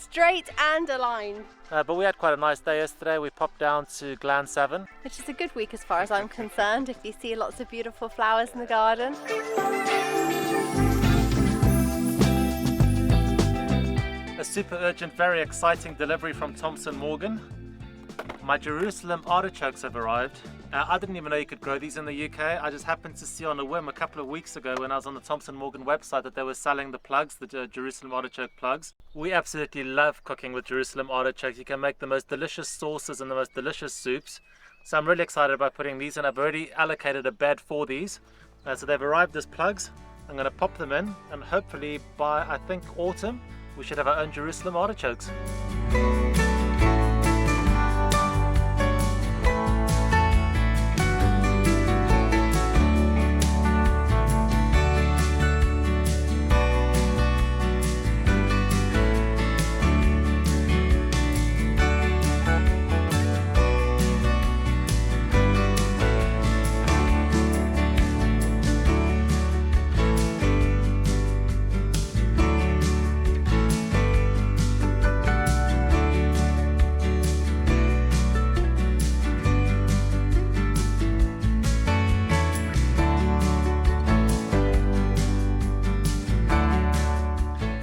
straight and aligned. But we had quite a nice day yesterday. We popped down to Glansevern. Which is a good week as far as I'm concerned, if you see lots of beautiful flowers in the garden. A super urgent, very exciting delivery from Thomson Morgan. My Jerusalem artichokes have arrived. I didn't even know you could grow these in the UK. I just happened to see on a whim a couple of weeks ago when I was on the Thomson Morgan website that they were selling the plugs, the Jerusalem artichoke plugs. We absolutely love cooking with Jerusalem artichokes. You can make the most delicious sauces and the most delicious soups. So I'm really excited about putting these in. I've already allocated a bed for these. So they've arrived as plugs. I'm going to pop them in, and hopefully by, I think, autumn, we should have our own Jerusalem artichokes.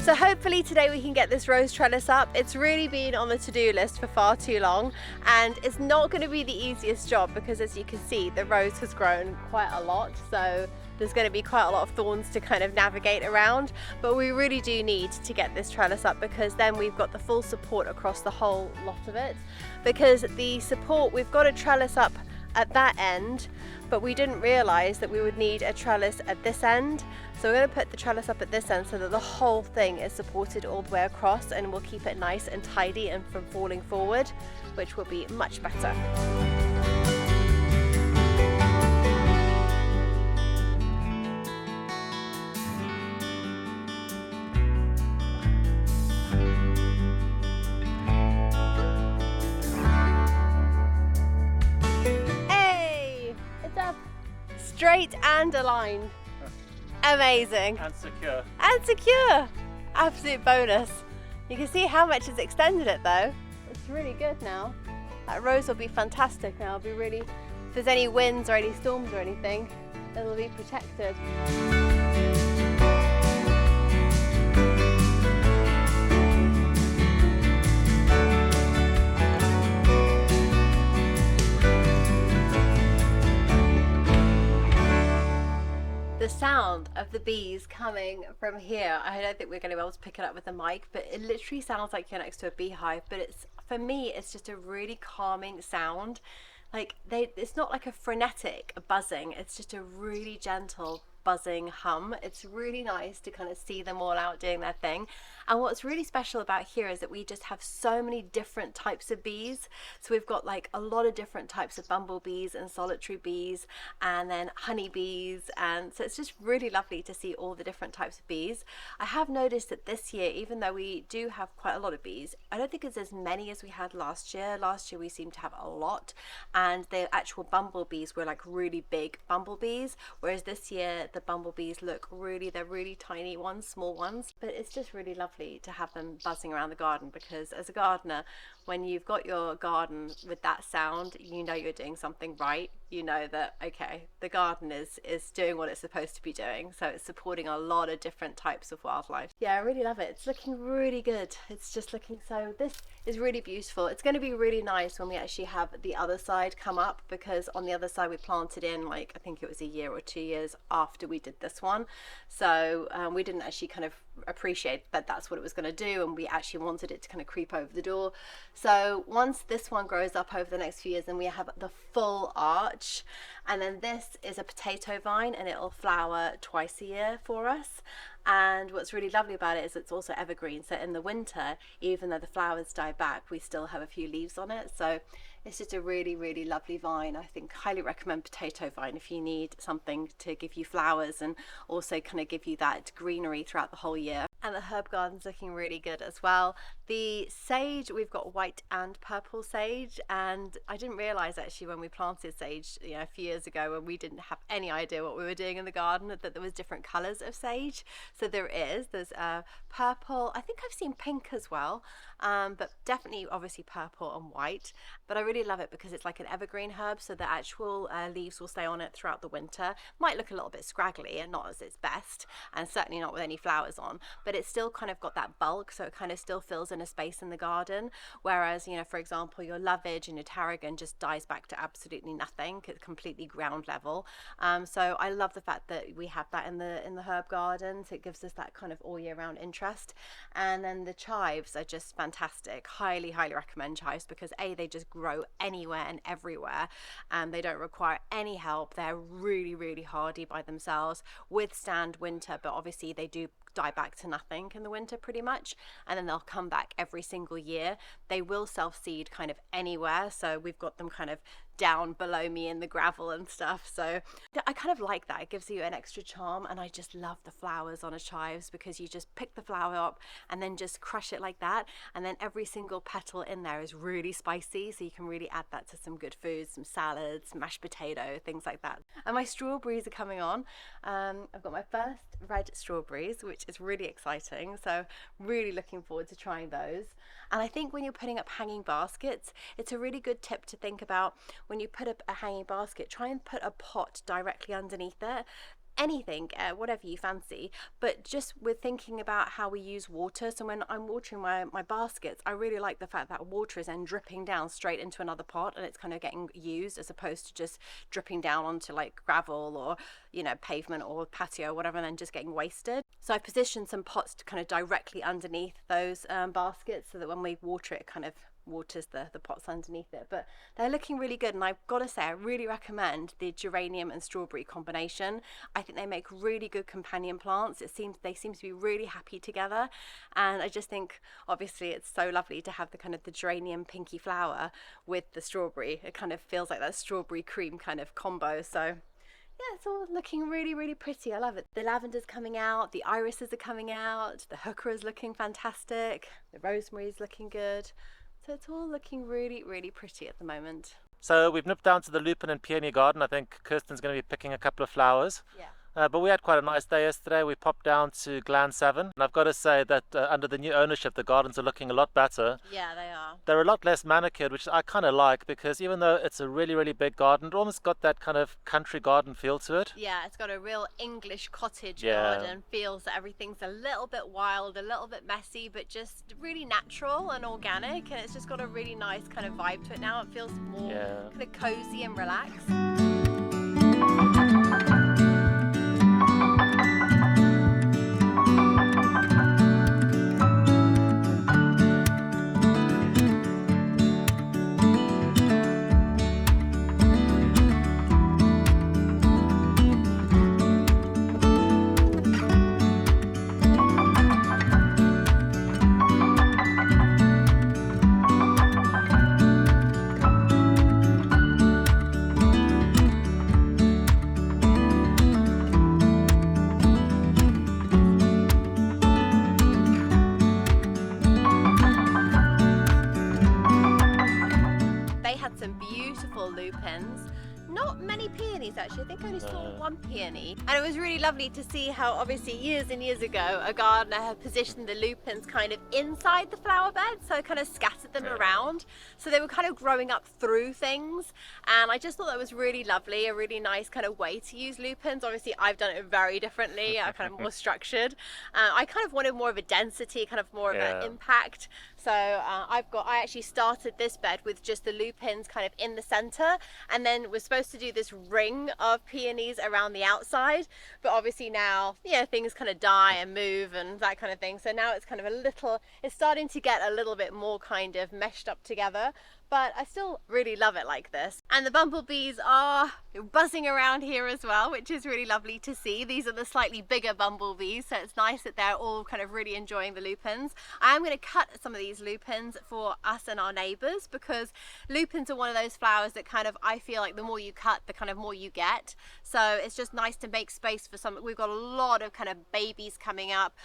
So hopefully today we can get this rose trellis up. It's really been on the to-do list for far too long, and it's not going to be the easiest job because, as you can see, the rose has grown quite a lot, so there's going to be quite a lot of thorns to kind of navigate around. But we really do need to get this trellis up because then we've got the full support across the whole lot of it. Because the support, we've got a trellis up at that end, but we didn't realize that we would need a trellis at this end. So we're going to put the trellis up at this end so that the whole thing is supported all the way across, and we'll keep it nice and tidy and from falling forward, which will be much better. Straight and aligned. Amazing. And secure. And secure. Absolute bonus. You can see how much it's extended it though. It's really good now. That rose will be fantastic now. It'll be really, if there's any winds or any storms or anything, it'll be protected. The sound of the bees coming from here, I don't think we're going to be able to pick it up with the mic, but it literally sounds like you're next to a beehive. But it's, for me, it's just a really calming sound. Like it's not like a frenetic buzzing, it's just a really gentle buzzing hum. It's really nice to kind of see them all out doing their thing. And what's really special about here is that we just have so many different types of bees. So we've got like a lot of different types of bumblebees and solitary bees, and then honeybees, and so it's just really lovely to see all the different types of bees. I have noticed that this year, even though we do have quite a lot of bees, I don't think it's as many as we had last year. Last year we seemed to have a lot, and the actual bumblebees were like really big bumblebees, whereas this year the bumblebees look really, they're really tiny ones, small ones. But it's just really lovely to have them buzzing around the garden, because as a gardener, when you've got your garden with that sound, you know you're doing something right. You know that, okay, the garden is doing what it's supposed to be doing, so it's supporting a lot of different types of wildlife. Yeah, I really love it. It's looking really good. It's just looking, so this is really beautiful. It's going to be really nice when we actually have the other side come up, because on the other side we planted in, like, I think it was a year or 2 years after we did this one, so we didn't actually kind of appreciate that that's what it was going to do, and we actually wanted it to kind of creep over the door. So once this one grows up over the next few years, then we have the full arch, and then this is a potato vine, and it'll flower twice a year for us. And what's really lovely about it is it's also evergreen, so in the winter, even though the flowers die back, we still have a few leaves on it. So it's just a really, really lovely vine. I think highly recommend potato vine if you need something to give you flowers and also kind of give you that greenery throughout the whole year. And the herb garden's looking really good as well. The sage, we've got white and purple sage, and I didn't realize actually when we planted sage, a few years ago, when we didn't have any idea what we were doing in the garden, that there was different colors of sage. So there's purple, I think I've seen pink as well, but definitely obviously purple and white. But I really love it because it's like an evergreen herb, so the actual leaves will stay on it throughout the winter. Might look a little bit scraggly and not as its best, and certainly not with any flowers on, but it's still kind of got that bulk, so it kind of still fills in a space in the garden. Whereas, for example, your lovage and your tarragon just dies back to absolutely nothing. It's completely ground level. So I love the fact that we have that in the herb garden, so it gives us that kind of all year round interest. And then the chives are just fantastic. Highly recommend chives because they just grow anywhere and everywhere, and they don't require any help. They're really hardy by themselves, withstand winter, but obviously they do die back to nothing in the winter pretty much, and then they'll come back every single year. They will self-seed kind of anywhere, so we've got them kind of down below me in the gravel and stuff, so I kind of like that. It gives you an extra charm, and I just love the flowers on a chives because you just pick the flower up and then just crush it like that, and then every single petal in there is really spicy, so you can really add that to some good foods, some salads, mashed potato, things like that. And my strawberries are coming on. I've got my first red strawberries, which is really exciting, so really looking forward to trying those. And I think when you're putting up hanging baskets, it's a really good tip to think about. When you put up a hanging basket, try and put a pot directly underneath it. Anything, whatever you fancy, but just with thinking about how we use water. So when I'm watering my baskets, I really like the fact that water is then dripping down straight into another pot, and it's kind of getting used as opposed to just dripping down onto like gravel or pavement or patio or whatever, and then just getting wasted. So I positioned some pots to kind of directly underneath those baskets, so that when we water it kind of waters the pots underneath it. But they're looking really good, and I've got to say I really recommend the geranium and strawberry combination. I think they make really good companion plants. They seem to be really happy together, and I just think obviously it's so lovely to have the kind of the geranium pinky flower with the strawberry. It kind of feels like that strawberry cream kind of combo. So yeah, it's all looking really pretty. I love it. The lavender's coming out, the irises are coming out, the hooker is looking fantastic, the rosemary's looking good. So it's all looking really pretty at the moment. So we've nipped down to the Lupin and Peony garden. I think Kirsten's going to be picking a couple of flowers. Yeah. But we had quite a nice day yesterday. We popped down to Glansevern, and I've got to say that under the new ownership, the gardens are looking a lot better. Yeah, they are. They're a lot less manicured, which I kind of like, because even though it's a really big garden, it almost got that kind of country garden feel to it. Yeah, it's got a real English cottage garden. Feels that everything's a little bit wild, a little bit messy, but just really natural and organic, and it's just got a really nice kind of vibe to it now. It feels more kind of cozy and relaxed. Lupins, not many peonies actually. I think I only saw one peony, and it was really lovely to see how obviously years and years ago a gardener had positioned the lupins kind of inside the flower bed, so kind of scattered them around, so they were kind of growing up through things, and I just thought that was really lovely, a really nice kind of way to use lupins. Obviously I've done it very differently, kind of more structured. I kind of wanted more of a density, kind of more of an impact, so I actually started this bed with just the lupins kind of in the center, and then we're supposed to do this ring of peonies around the outside, but obviously now things kind of die and move and that kind of thing, so now it's kind of it's starting to get a little bit more kind of meshed up together, but I still really love it like this. And the bumblebees are buzzing around here as well, which is really lovely to see. These are the slightly bigger bumblebees, so it's nice that they're all kind of really enjoying the lupins. I am going to cut some of these lupins for us and our neighbours, because lupins are one of those flowers that kind of, I feel like the more you cut, the kind of more you get. So it's just nice to make space for some. We've got a lot of kind of babies coming up,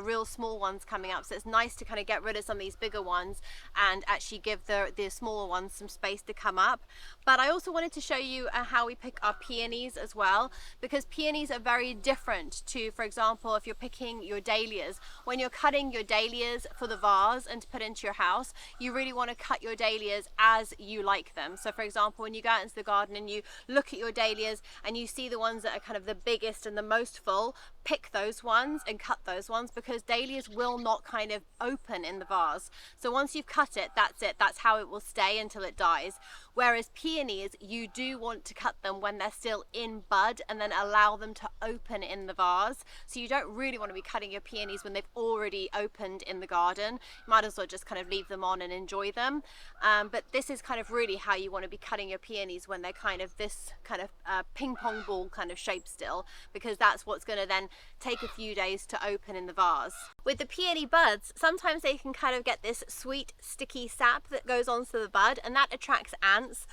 real small ones coming up, so it's nice to kind of get rid of some of these bigger ones and actually give the smaller ones some space to come up. But I also wanted to show you how we pick our peonies as well, because peonies are very different to, for example, if you're picking your dahlias. When you're cutting your dahlias for the vase and to put into your house, you really want to cut your dahlias as you like them. So for example, when you go out into the garden and you look at your dahlias and you see the ones that are kind of the biggest and the most full, pick those ones and cut those ones, because dahlias will not kind of open in the vase. So once you've cut it, that's how it will stay until it dies. Whereas peonies, you do want to cut them when they're still in bud and then allow them to open in the vase. So you don't really want to be cutting your peonies when they've already opened in the garden. You might as well just kind of leave them on and enjoy them. But this is kind of really how you want to be cutting your peonies, when they're kind of this kind of ping pong ball kind of shape still, because that's what's going to then take a few days to open in the vase. With the peony buds, sometimes they can kind of get this sweet sticky sap that goes onto the bud, and that attracts ants.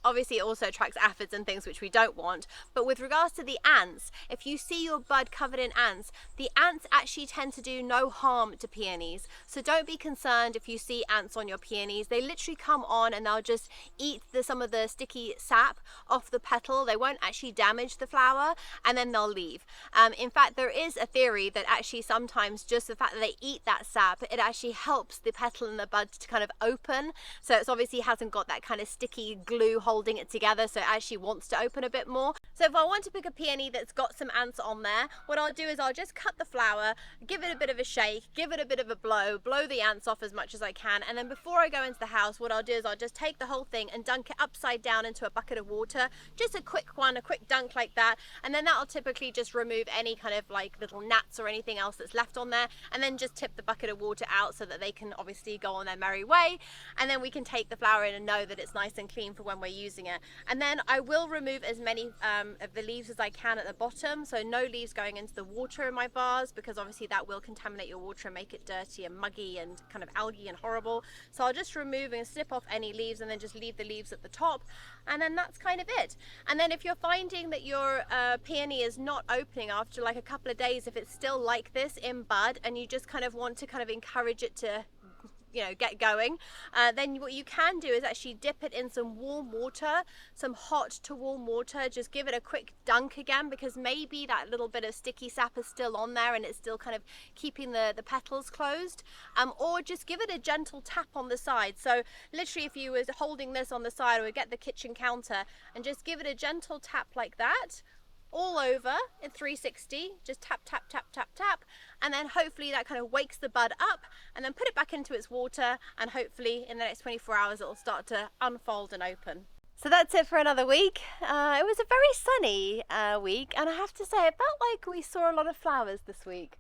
Obviously it also attracts aphids and things which we don't want, but with regards to the ants, if you see your bud covered in ants, the ants actually tend to do no harm to peonies. So don't be concerned if you see ants on your peonies. They literally come on and they'll just eat some of the sticky sap off the petal. They won't actually damage the flower, and then they'll leave. In fact, there is a theory that actually sometimes just the fact that they eat that sap, it actually helps the petal and the bud to kind of open. So it's obviously hasn't got that kind of sticky glue holding it together, so it actually wants to open a bit more. So if I want to pick a peony that's got some ants on there, what I'll do is I'll just cut the flower, give it a bit of a shake, give it a bit of a blow the ants off as much as I can, and then before I go into the house, what I'll do is I'll just take the whole thing and dunk it upside down into a bucket of water. Just a quick one, a quick dunk like that, and then that'll typically just remove any kind of like little gnats or anything else that's left on there, and then just tip the bucket of water out so that they can obviously go on their merry way, and then we can take the flower in and know that it's nice and clean for when we're using it. And then I will remove as many of the leaves as I can at the bottom, so no leaves going into the water in my vase, because obviously that will contaminate your water and make it dirty and muggy and kind of algae and horrible. So I'll just remove and snip off any leaves and then just leave the leaves at the top, and then that's kind of it. And then if you're finding that your peony is not opening after like a couple of days, if it's still like this in bud and you just kind of want to kind of encourage it to, you know, get going, then what you can do is actually dip it in some warm water, some hot to warm water. Just give it a quick dunk again, because maybe that little bit of sticky sap is still on there and it's still kind of keeping the petals closed, or just give it a gentle tap on the side. So literally if you were holding this on the side, or get the kitchen counter and just give it a gentle tap like that all over in 360, just tap tap tap tap tap, and then hopefully that kind of wakes the bud up, and then put it back into its water, and hopefully in the next 24 hours it'll start to unfold and open. So that's it for another week. It was a very sunny week, and I have to say it felt like we saw a lot of flowers this week,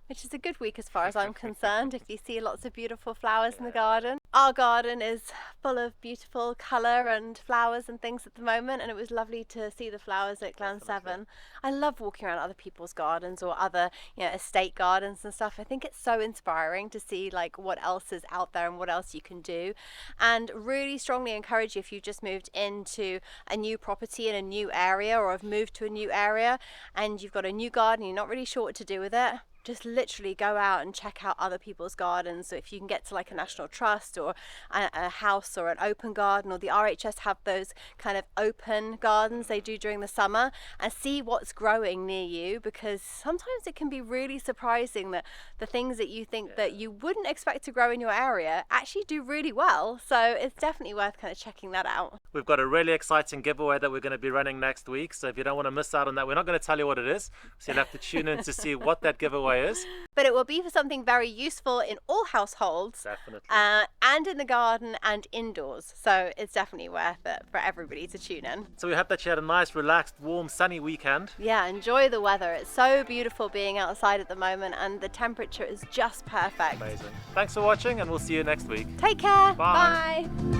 which is a good week as far as I'm concerned, if you see lots of beautiful flowers in the garden. Our garden is full of beautiful colour and flowers and things at the moment, and it was lovely to see the flowers at Glansevern. I love walking around other people's gardens or other, you know, estate gardens and stuff. I think it's so inspiring to see like what else is out there and what else you can do, and really strongly encourage you, if you've just moved into a new property in a new area, or have moved to a new area and you've got a new garden, you're not really sure what to do with it, just literally go out and check out other people's gardens. So if you can get to like a National Trust or a house or an open garden, or the RHS have those kind of open gardens they do during the summer, and see what's growing near you, because sometimes it can be really surprising that the things that you think that you wouldn't expect to grow in your area actually do really well. So it's definitely worth kind of checking that out. We've got a really exciting giveaway that we're going to be running next week, so if you don't want to miss out on that, we're not going to tell you what it is, so you'll have to tune in to see what that giveaway is. But it will be for something very useful in all households, Definitely. And in the garden and indoors, so it's definitely worth it for everybody to tune in. So we hope that you had a nice, relaxed, warm, sunny weekend. Yeah, enjoy the weather. It's so beautiful being outside at the moment, and the temperature is just perfect. Amazing. Thanks for watching, and we'll see you next week. Take care. Bye. Bye.